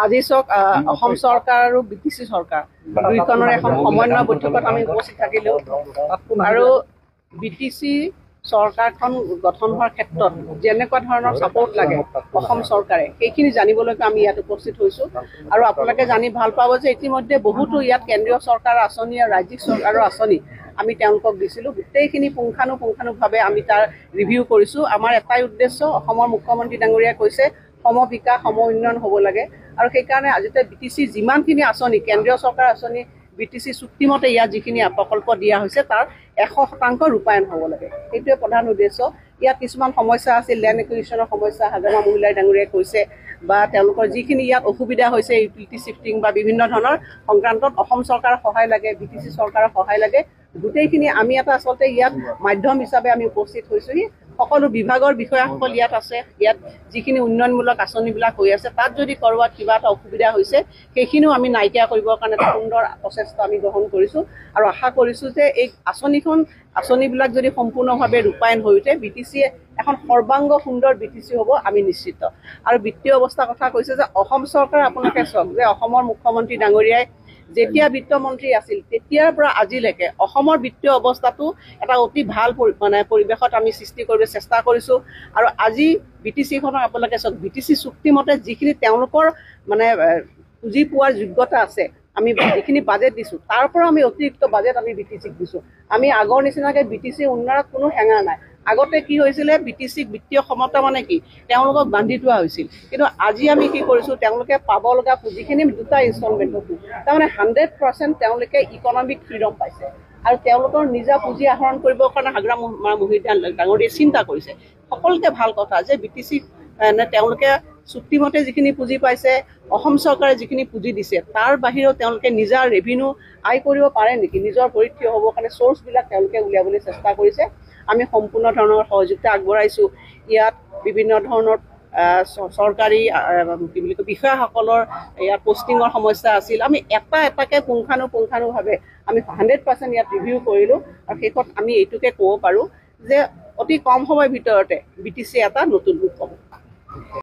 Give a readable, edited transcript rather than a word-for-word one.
আজি চাওক অসম চৰকাৰ আৰু বিটিচি চৰকাৰ দুইখনৰ এখন সমন্বয় বৈঠকত আমি উপস্থিত থাকিলোঁ আৰু বিটিচি চৰকাৰখন গঠন হোৱাৰ ক্ষেত্ৰত যেনেকুৱা ধৰণৰ ছাপোৰ্ট লাগে অসম চৰকাৰে সেইখিনি জানিবলৈকে আমি ইয়াত উপস্থিত হৈছোঁ আৰু আপোনালোকে জানি ভাল পাব যে ইতিমধ্যে বহুতো ইয়াত কেন্দ্ৰীয় চৰকাৰৰ আঁচনি আৰু ৰাজ্যিক চৰকাৰৰ আঁচনি আমি তেওঁলোকক দিছিলোঁ গোটেইখিনি পুংখানুপুংখানুভাৱে আমি তাৰ ৰিভিউ কৰিছোঁ আমাৰ এটাই উদ্দেশ্য অসমৰ মুখ্যমন্ত্ৰী ডাঙৰীয়াই কৈছে সম বিকাশ সম উন্নয়ন হ'ব লাগে আৰু সেইকাৰণে আজিতে বিটিচি যিমানখিনি আঁচনি কেন্দ্ৰীয় চৰকাৰৰ আঁচনি বিটিচি চুক্তিমতে ইয়াত যিখিনি প্ৰকল্প দিয়া হৈছে তাৰ 100% ৰূপায়ণ হ'ব লাগে সেইটোৱে প্ৰধান উদ্দেশ্য ইয়াত কিছুমান সমস্যা আছিল লেণ্ড একুইজিশ্যনৰ সমস্যা হাজৰা মহিলাই ডাঙৰীয়াই কৈছে বা তেওঁলোকৰ যিখিনি ইয়াত অসুবিধা হৈছে ইউটিলিটি শিফটিং বা বিভিন্ন ধৰণৰ সংক্ৰান্তত অসম চৰকাৰৰ সহায় লাগে বিটিচি চৰকাৰৰ সহায় লাগে গোটেইখিনি আমি এটা আচলতে ইয়াত মাধ্যম হিচাপে আমি উপস্থিত হৈছোঁহি সকলো বিভাগৰ বিষয়াসকল ইয়াত আছে ইয়াত যিখিনি উন্নয়নমূলক আঁচনিবিলাক হৈ আছে তাত যদি কৰবাত কিবা এটা অসুবিধা হৈছে সেইখিনিও আমি নাইকিয়া কৰিবৰ কাৰণে এটা সুন্দৰ প্ৰচেষ্টা আমি গ্ৰহণ কৰিছোঁ আৰু আশা কৰিছোঁ যে এই আঁচনিবিলাক যদি সম্পূৰ্ণভাৱে ৰূপায়ণ হৈ উঠে বিটিচিয়ে এখন সৰ্বাংগ সুন্দৰ বিটিচি হ'ব আমি নিশ্চিত আৰু বিত্তীয় অৱস্থাৰ কথা কৈছে যে অসম চৰকাৰে আপোনালোকে চাওক যে অসমৰ মুখ্যমন্ত্ৰী ডাঙৰীয়াই যেতিয়া বিত্তমন্ত্ৰী আছিল তেতিয়াৰ পৰা আজিলৈকে অসমৰ বিত্তীয় অৱস্থাটো এটা অতি ভাল পৰিৱেশত আমি সৃষ্টি কৰিবলৈ চেষ্টা কৰিছোঁ আৰু আজি বিটিচিখনৰ আপোনালোকে চাওক বিটিচি চুক্তিমতে যিখিনি তেওঁলোকৰ পুঁজি পোৱাৰ যোগ্যতা আছে আমি যিখিনি বাজেট দিছোঁ তাৰ পৰা আমি অতিৰিক্ত বাজেট আমি বিটিচিক দিছোঁ আমি আগৰ নিচিনাকৈ বিটিচি উন্নয়নত কোনো হেঙা নাই আগতে কি হৈছিলে বিটিচিক বিত্তীয় ক্ষমতা কি তেওঁলোকক বান্ধি থোৱা হৈছিল কিন্তু আজি আমি কি কৰিছোঁ তেওঁলোকে পাব লগা পুঁজিখিনি দুটা ইনষ্টলমেণ্টত তাৰমানে 100% তেওঁলোকে ইকনমিক ফ্ৰীডম পাইছে আৰু তেওঁলোকৰ নিজা পুঁজি আহৰণ কৰিবৰ কাৰণে হাজৰা মহিলাই ডাঙৰীয়াই চিন্তা কৰিছে সকলোকে ভাল কথা যে বিটিচি তেওঁলোকে চুক্তিমতে যিখিনি পুঁজি পাইছে অসম চৰকাৰে যিখিনি পুঁজি দিছে তাৰ বাহিৰেও তেওঁলোকে নিজা ৰেভিনিউ আয় কৰিব পাৰে নেকি নিজৰ ভৰিত থিয় হ'বৰ কাৰণে চ'ৰ্চবিলাক তেওঁলোকে উলিয়াবলৈ চেষ্টা কৰিছে আমি সম্পূৰ্ণ ধৰণৰ সহযোগিতা আগবঢ়াইছোঁ ইয়াত বিভিন্ন ধৰণৰ চৰকাৰী কি বুলি কয় বিষয়াসকলৰ ইয়াত পষ্টিঙৰ সমস্যা আছিল আমি এটাকৈ পুংখানুপুংখানুভাৱে আমি 100% ইয়াত ৰিভিউ কৰিলোঁ আৰু শেষত আমি এইটোকে ক'ব পাৰোঁ যে অতি কম সময়ৰ ভিতৰতে বিটিচি এটা নতুন ৰূপ পাব